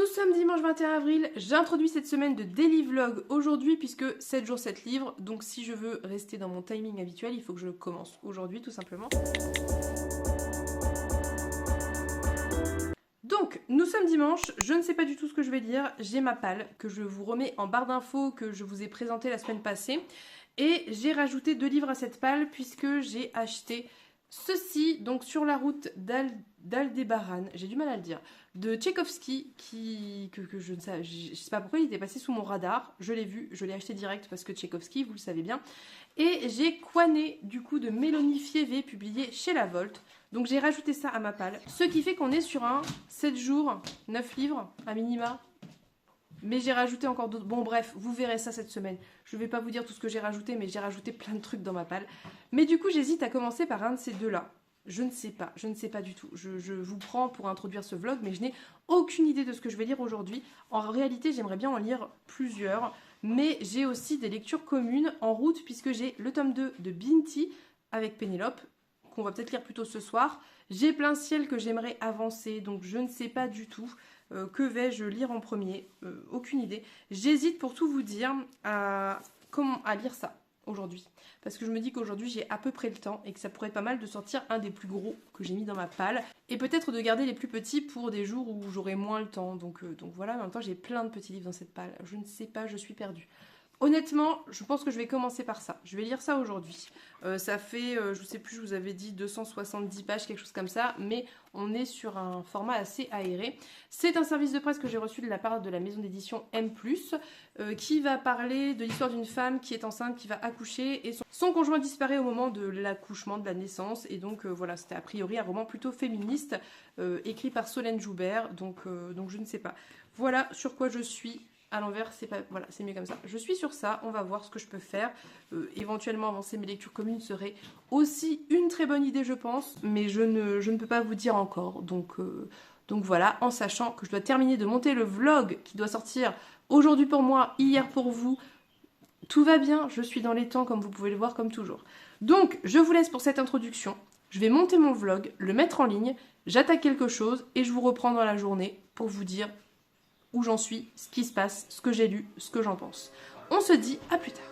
Nous sommes dimanche 21 avril, j'introduis cette semaine de daily vlog aujourd'hui puisque 7 jours 7 livres, donc si je veux rester dans mon timing habituel, il faut que je commence aujourd'hui tout simplement. Donc, nous sommes dimanche, je ne sais pas du tout ce que je vais lire, j'ai ma palle que je vous remets en barre d'infos que je vous ai présentée la semaine passée et j'ai rajouté 2 livres à cette palle puisque j'ai acheté ceci, donc Sur la route d'Aldébaran, j'ai du mal à le dire, de Tchaïkovski, que je ne sais pas pourquoi il était passé sous mon radar, je l'ai vu, je l'ai acheté direct parce que Tchaïkovski, vous le savez bien, et j'ai Kwanné du coup de Mélanie Fievé, publié chez La Volte, donc j'ai rajouté ça à ma palle, ce qui fait qu'on est sur un 7 jours, 9 livres, à minima. Mais j'ai rajouté encore d'autres. Bon bref, vous verrez ça cette semaine. Je ne vais pas vous dire tout ce que j'ai rajouté, mais j'ai rajouté plein de trucs dans ma palle. Mais du coup, j'hésite à commencer par un de ces deux-là. Je ne sais pas du tout. Je vous prends pour introduire ce vlog, mais je n'ai aucune idée de ce que je vais lire aujourd'hui. En réalité, j'aimerais bien en lire plusieurs, mais j'ai aussi des lectures communes en route, puisque j'ai le tome 2 de Binti avec Pénélope, qu'on va peut-être lire plutôt ce soir. J'ai Plein ciel que j'aimerais avancer, donc je ne sais pas du tout. Que vais-je lire en premier? Aucune idée. J'hésite pour tout vous dire à lire ça aujourd'hui. Parce que je me dis qu'aujourd'hui j'ai à peu près le temps et que ça pourrait être pas mal de sortir un des plus gros que j'ai mis dans ma palle. Et peut-être de garder les plus petits pour des jours où j'aurai moins le temps. Donc voilà, en même temps j'ai plein de petits livres dans cette palle. Je ne sais pas, je suis perdue. Honnêtement, je pense que je vais commencer par ça. Je vais lire ça aujourd'hui. Ça fait, je ne sais plus, je vous avais dit 270 pages, quelque chose comme ça, mais on est sur un format assez aéré. C'est un service de presse que j'ai reçu de la part de la maison d'édition M+, qui va parler de l'histoire d'une femme qui est enceinte, qui va accoucher, et son conjoint disparaît au moment de l'accouchement, de la naissance, et donc voilà, c'était a priori un roman plutôt féministe, écrit par Solène Joubert, donc je ne sais pas. Voilà sur quoi je suis. À l'envers, c'est pas, voilà, c'est mieux comme ça. Je suis sur ça, on va voir ce que je peux faire. Éventuellement, avancer mes lectures communes serait aussi une très bonne idée, je pense, mais je ne peux pas vous dire encore. Donc voilà, en sachant que je dois terminer de monter le vlog qui doit sortir aujourd'hui pour moi, hier pour vous. Tout va bien, je suis dans les temps, comme vous pouvez le voir, comme toujours. Donc, je vous laisse pour cette introduction. Je vais monter mon vlog, le mettre en ligne, j'attaque quelque chose et je vous reprends dans la journée pour vous dire où j'en suis, ce qui se passe, ce que j'ai lu, ce que j'en pense. On se dit à plus tard.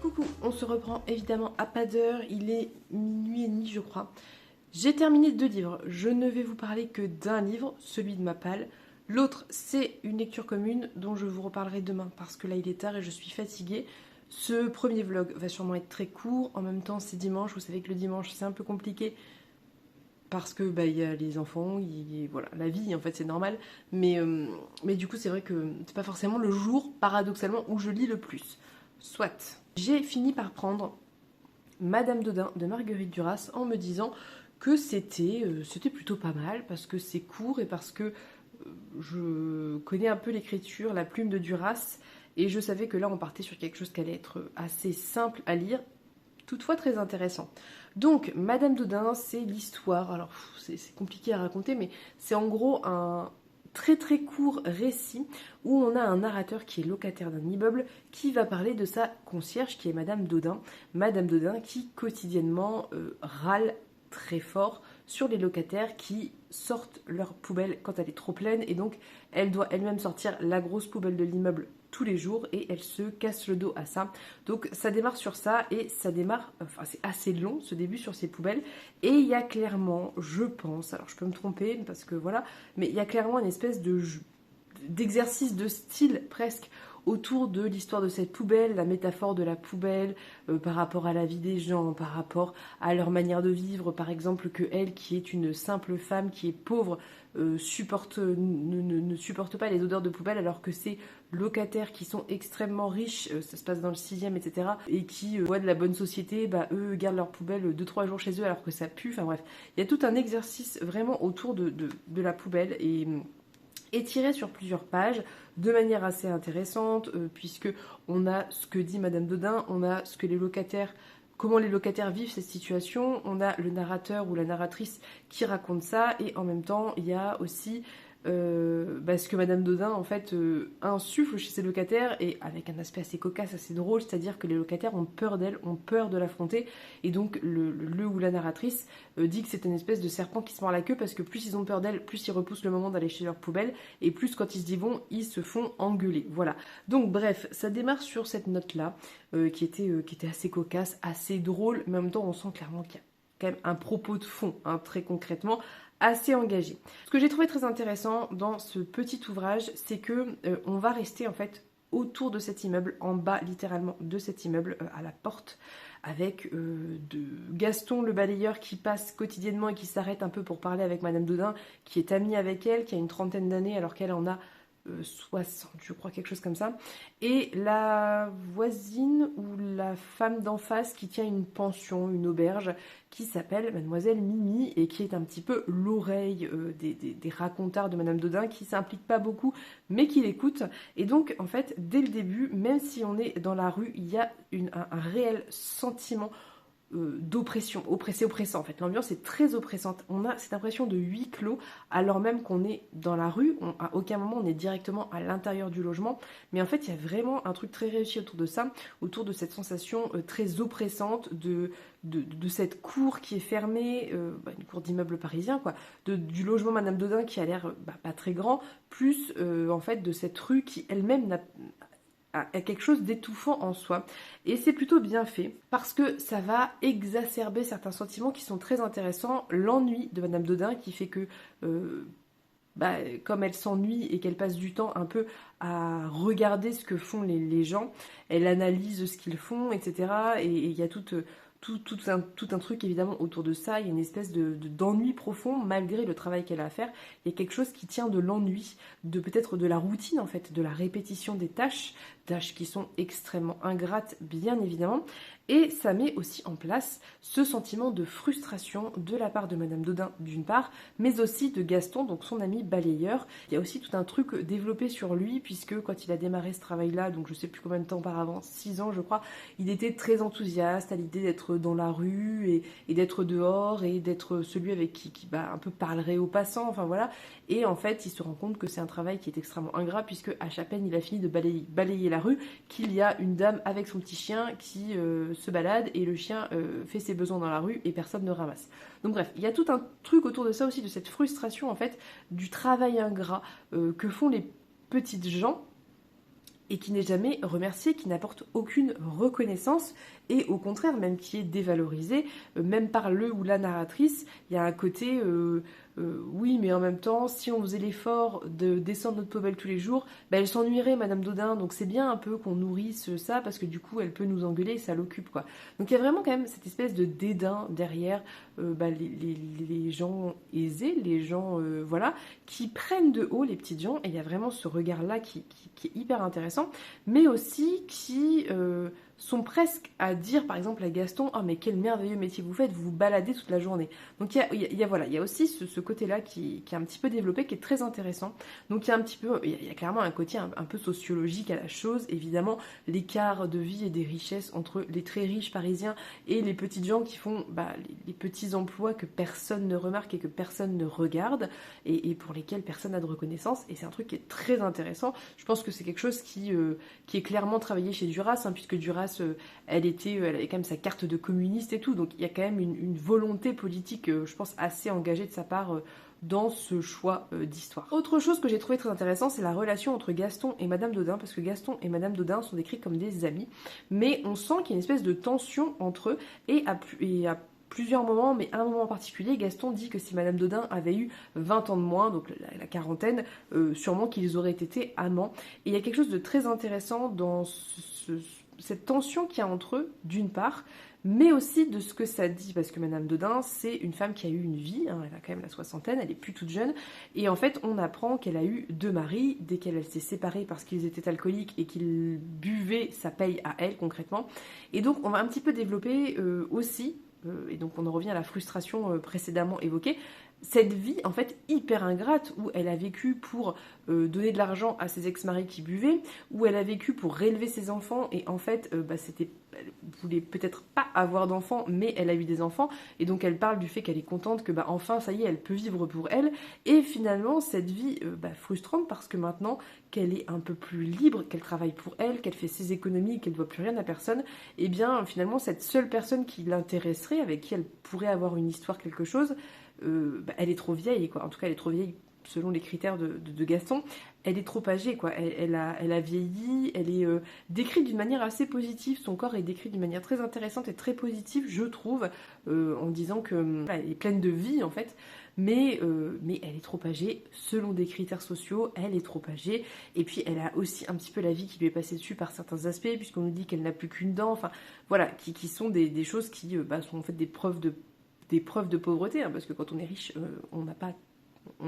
Coucou, on se reprend évidemment à pas d'heure, il est minuit et demi je crois. J'ai terminé 2 livres, je ne vais vous parler que d'un livre, celui de ma palle. L'autre c'est une lecture commune dont je vous reparlerai demain parce que là il est tard et je suis fatiguée. Ce premier vlog va sûrement être très court, en même temps c'est dimanche, vous savez que le dimanche c'est un peu compliqué parce que y a les enfants, voilà, la vie en fait c'est normal, mais du coup c'est vrai que c'est pas forcément le jour paradoxalement où je lis le plus. Soit. J'ai fini par prendre Madame Dodin de Marguerite Duras en me disant que c'était plutôt pas mal parce que c'est court et parce que je connais un peu l'écriture, la plume de Duras et je savais que là on partait sur quelque chose qui allait être assez simple à lire, toutefois très intéressant. Donc Madame Dodin, c'est l'histoire, alors c'est compliqué à raconter mais c'est en gros un très très court récit où on a un narrateur qui est locataire d'un immeuble qui va parler de sa concierge qui est Madame Dodin. Madame Dodin qui quotidiennement râle très fort sur les locataires qui sortent leur poubelle quand elle est trop pleine et donc elle doit elle-même sortir la grosse poubelle de l'immeuble tous les jours et elle se casse le dos à ça. Donc ça démarre sur ça et ça démarre, enfin c'est assez long ce début sur ces poubelles et il y a clairement, je pense, alors je peux me tromper parce que voilà, mais il y a clairement une espèce d'exercice de style presque autour de l'histoire de cette poubelle, la métaphore de la poubelle, par rapport à la vie des gens, par rapport à leur manière de vivre, par exemple que elle, qui est une simple femme, qui est pauvre, ne supporte pas les odeurs de poubelle, alors que ces locataires qui sont extrêmement riches, ça se passe dans le 6e, etc., et qui voient de la bonne société, eux gardent leur poubelle 2-3 jours chez eux alors que ça pue, enfin bref. Il y a tout un exercice vraiment autour de la poubelle et étiré sur plusieurs pages de manière assez intéressante, puisque on a ce que dit Madame Dodin, on a ce que les locataires, comment les locataires vivent cette situation, on a le narrateur ou la narratrice qui raconte ça, et en même temps il y a aussi ce que Madame Dodin en fait insuffle chez ses locataires, et avec un aspect assez cocasse, assez drôle, c'est-à-dire que les locataires ont peur d'elle, ont peur de l'affronter, et donc le ou la narratrice dit que c'est une espèce de serpent qui se mord la queue, parce que plus ils ont peur d'elle, plus ils repoussent le moment d'aller chez leur poubelle, et plus quand ils y vont, ils se font engueuler. Voilà. Donc bref, ça démarre sur cette note-là, qui était assez cocasse, assez drôle, mais en même temps on sent clairement qu'il y a quand même un propos de fond, très concrètement, assez engagé. Ce que j'ai trouvé très intéressant dans ce petit ouvrage, c'est que on va rester en fait autour de cet immeuble, en bas littéralement de cet immeuble, à la porte, avec Gaston le balayeur qui passe quotidiennement et qui s'arrête un peu pour parler avec Madame Dodin, qui est amie avec elle, qui a une trentaine d'années alors qu'elle en a 60, je crois, quelque chose comme ça, et la voisine ou la femme d'en face qui tient une pension, une auberge, qui s'appelle Mademoiselle Mimi, et qui est un petit peu l'oreille des racontards de Madame Dodin, qui s'implique pas beaucoup, mais qui l'écoute. Et donc, en fait, dès le début, même si on est dans la rue, il y a un réel sentiment d'oppression, oppressant en fait. L'ambiance est très oppressante. On a cette impression de huis clos alors même qu'on est dans la rue. À aucun moment on est directement à l'intérieur du logement. Mais en fait il y a vraiment un truc très réussi autour de ça, autour de cette sensation très oppressante de cette cour qui est fermée, une cour d'immeuble parisien quoi, du logement Madame Dodin qui a l'air pas très grand, plus en fait de cette rue qui elle-même n'a quelque chose d'étouffant en soi. Et c'est plutôt bien fait, parce que ça va exacerber certains sentiments qui sont très intéressants. L'ennui de Madame Dodin, qui fait que, comme elle s'ennuie et qu'elle passe du temps un peu à regarder ce que font les gens, elle analyse ce qu'ils font, etc. Et il y a tout un truc évidemment autour de ça. Il y a une espèce d'ennui profond malgré le travail qu'elle a à faire. Il y a quelque chose qui tient de l'ennui, peut-être de la routine en fait, de la répétition des tâches qui sont extrêmement ingrates bien évidemment. Et ça met aussi en place ce sentiment de frustration de la part de Madame Dodin d'une part, mais aussi de Gaston, donc son ami balayeur. Il y a aussi tout un truc développé sur lui, puisque quand il a démarré ce travail-là, donc je sais plus combien de temps auparavant, 6 ans je crois, il était très enthousiaste à l'idée d'être dans la rue et d'être dehors et d'être celui avec qui un peu parlerait aux passants, enfin voilà. Et en fait, il se rend compte que c'est un travail qui est extrêmement ingrat, puisque à peine il a fini de balayer la rue, qu'il y a une dame avec son petit chien qui se balade et le chien fait ses besoins dans la rue et personne ne ramasse. Donc bref, il y a tout un truc autour de ça aussi, de cette frustration en fait, du travail ingrat que font les petites gens et qui n'est jamais remercié, qui n'apporte aucune reconnaissance et au contraire même qui est dévalorisé, même par le ou la narratrice. Il y a un côté oui, mais en même temps, si on faisait l'effort de descendre notre poubelle tous les jours, elle s'ennuierait, Madame Dodin, donc c'est bien un peu qu'on nourrisse ça, parce que du coup, elle peut nous engueuler et ça l'occupe, quoi. Donc il y a vraiment quand même cette espèce de dédain derrière les gens aisés, les gens, voilà, qui prennent de haut les petites gens, et il y a vraiment ce regard-là qui est hyper intéressant, mais aussi qui sont presque à dire, par exemple, à Gaston, « Oh, mais quel merveilleux métier vous faites, vous vous baladez toute la journée. » Donc il y a aussi ce côté-là qui est un petit peu développé, qui est très intéressant. Donc il y a clairement un côté un peu sociologique à la chose. Évidemment, l'écart de vie et des richesses entre les très riches parisiens et les petites gens qui font les petits emplois que personne ne remarque et que personne ne regarde, et pour lesquels personne n'a de reconnaissance. Et c'est un truc qui est très intéressant. Je pense que c'est quelque chose qui est clairement travaillé chez Duras, puisque Duras, elle avait quand même sa carte de communiste et tout, donc il y a quand même une volonté politique, je pense, assez engagée de sa part dans ce choix d'histoire. Autre chose que j'ai trouvé très intéressant, c'est la relation entre Gaston et Madame Dodin, parce que Gaston et Madame Dodin sont décrits comme des amis, mais on sent qu'il y a une espèce de tension entre eux, et à plusieurs moments, mais à un moment en particulier, Gaston dit que si Madame Dodin avait eu 20 ans de moins, donc la quarantaine, sûrement qu'ils auraient été amants. Et il y a quelque chose de très intéressant dans cette tension qu'il y a entre eux, d'une part, mais aussi de ce que ça dit, parce que Madame Dodin, c'est une femme qui a eu une vie, hein, elle a quand même la soixantaine, elle est plus toute jeune, et en fait, on apprend qu'elle a eu 2 maris, dès qu'elle s'est séparée parce qu'ils étaient alcooliques et qu'ils buvaient, ça paye à elle, concrètement. Et donc, on va un petit peu développer aussi, et donc on en revient à la frustration précédemment évoquée, cette vie en fait hyper ingrate où elle a vécu pour donner de l'argent à ses ex-maris qui buvaient, où elle a vécu pour réélever ses enfants et en fait elle voulait peut-être pas avoir d'enfants mais elle a eu des enfants et donc elle parle du fait qu'elle est contente que enfin ça y est elle peut vivre pour elle et finalement cette vie frustrante parce que maintenant qu'elle est un peu plus libre, qu'elle travaille pour elle, qu'elle fait ses économies, qu'elle ne doit plus rien à personne, et bien finalement cette seule personne qui l'intéresserait, avec qui elle pourrait avoir une histoire, quelque chose, elle est trop vieille, quoi. En tout cas, elle est trop vieille selon les critères de Gaston. Elle est trop âgée, quoi. Elle a vieilli, elle est décrite d'une manière assez positive. Son corps est décrit d'une manière très intéressante et très positive, je trouve, en disant que elle est pleine de vie, en fait. Mais elle est trop âgée, selon des critères sociaux, elle est trop âgée. Et puis, elle a aussi un petit peu la vie qui lui est passée dessus par certains aspects, puisqu'on nous dit qu'elle n'a plus qu'une dent. Enfin, voilà, qui sont des choses qui sont en fait des preuves de pauvreté, hein, parce que quand on est riche, on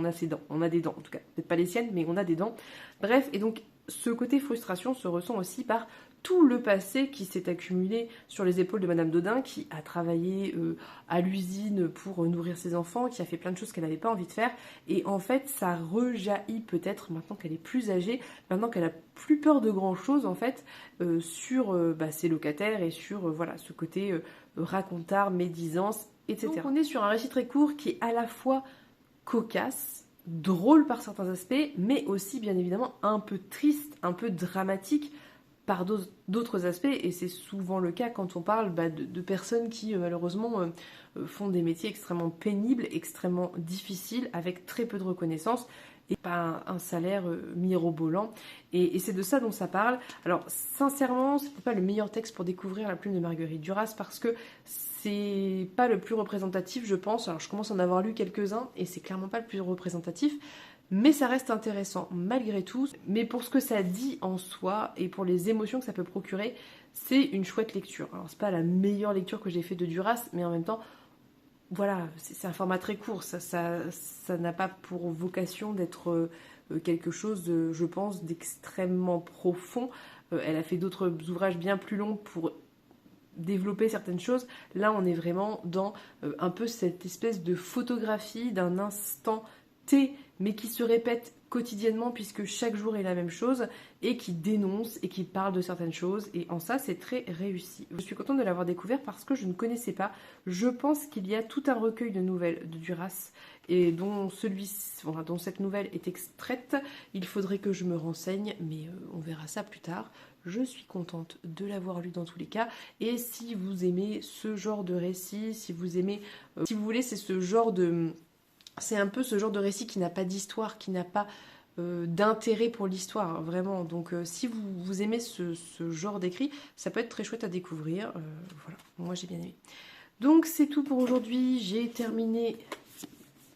a ses dents, on a des dents en tout cas, peut-être pas les siennes, mais on a des dents. Bref, et donc ce côté frustration se ressent aussi par tout le passé qui s'est accumulé sur les épaules de Madame Dodin, qui a travaillé à l'usine pour nourrir ses enfants, qui a fait plein de choses qu'elle n'avait pas envie de faire, et en fait ça rejaillit peut-être maintenant qu'elle est plus âgée, maintenant qu'elle a plus peur de grand chose en fait, sur ses locataires et sur voilà ce côté racontard, médisance, etc. Donc on est sur un récit très court qui est à la fois cocasse, drôle par certains aspects, mais aussi bien évidemment un peu triste, un peu dramatique par d'autres aspects, et c'est souvent le cas quand on parle de personnes qui malheureusement font des métiers extrêmement pénibles, extrêmement difficiles, avec très peu de reconnaissance, et pas un salaire mirobolant. Et c'est de ça dont ça parle. Alors sincèrement, c'est pas le meilleur texte pour découvrir La Plume de Marguerite Duras, parce que c'est pas le plus représentatif, je pense. Alors je commence à en avoir lu quelques-uns, et c'est clairement pas le plus représentatif, mais ça reste intéressant malgré tout. Mais pour ce que ça dit en soi, et pour les émotions que ça peut procurer, c'est une chouette lecture. Alors c'est pas la meilleure lecture que j'ai fait de Duras, mais en même temps, voilà, c'est un format très court, ça n'a pas pour vocation d'être quelque chose, je pense, d'extrêmement profond. Elle a fait d'autres ouvrages bien plus longs pour développer certaines choses. Là, on est vraiment dans un peu cette espèce de photographie d'un instant T, mais qui se répète quotidiennement puisque chaque jour est la même chose et qui dénonce et qui parle de certaines choses, et en ça c'est très réussi. Je suis contente de l'avoir découvert parce que je ne connaissais pas. Je pense qu'il y a tout un recueil de nouvelles de Duras et dont cette nouvelle est extraite. Il faudrait que je me renseigne, mais on verra ça plus tard. Je suis contente de l'avoir lu dans tous les cas, et si vous aimez ce genre de récit, si vous aimez, si vous voulez, c'est un peu ce genre de récit qui n'a pas d'histoire, qui n'a pas d'intérêt pour l'histoire, vraiment. Donc si vous aimez ce genre d'écrit, ça peut être très chouette à découvrir. Voilà, moi j'ai bien aimé. Donc c'est tout pour aujourd'hui. J'ai terminé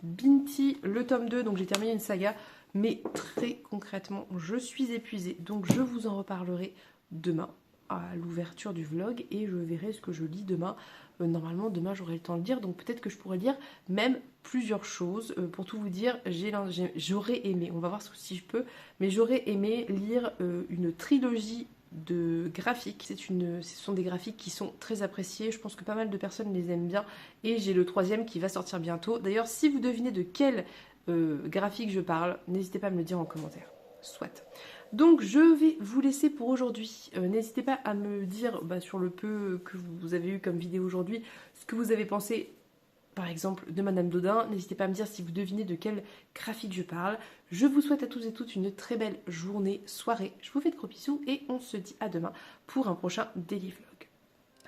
Binti, le tome 2, donc j'ai terminé une saga. Mais très concrètement, je suis épuisée. Donc je vous en reparlerai demain à l'ouverture du vlog, et je verrai ce que je lis demain. Normalement demain j'aurai le temps de lire, donc peut-être que je pourrais lire même plusieurs choses. Pour tout vous dire, j'aurais aimé, on va voir si je peux, mais j'aurais aimé lire une trilogie de graphiques. Ce sont des graphiques qui sont très appréciés, je pense que pas mal de personnes les aiment bien, et j'ai le 3e qui va sortir bientôt. D'ailleurs, si vous devinez de quel graphique je parle, n'hésitez pas à me le dire en commentaire. Soit. Donc je vais vous laisser pour aujourd'hui. N'hésitez pas à me dire sur le peu que vous avez eu comme vidéo aujourd'hui, ce que vous avez pensé par exemple de Madame Dodin. N'hésitez pas à me dire si vous devinez de quel graphique je parle. Je vous souhaite à tous et toutes une très belle journée, soirée. Je vous fais de gros bisous et on se dit à demain pour un prochain daily vlog.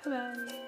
Bye bye.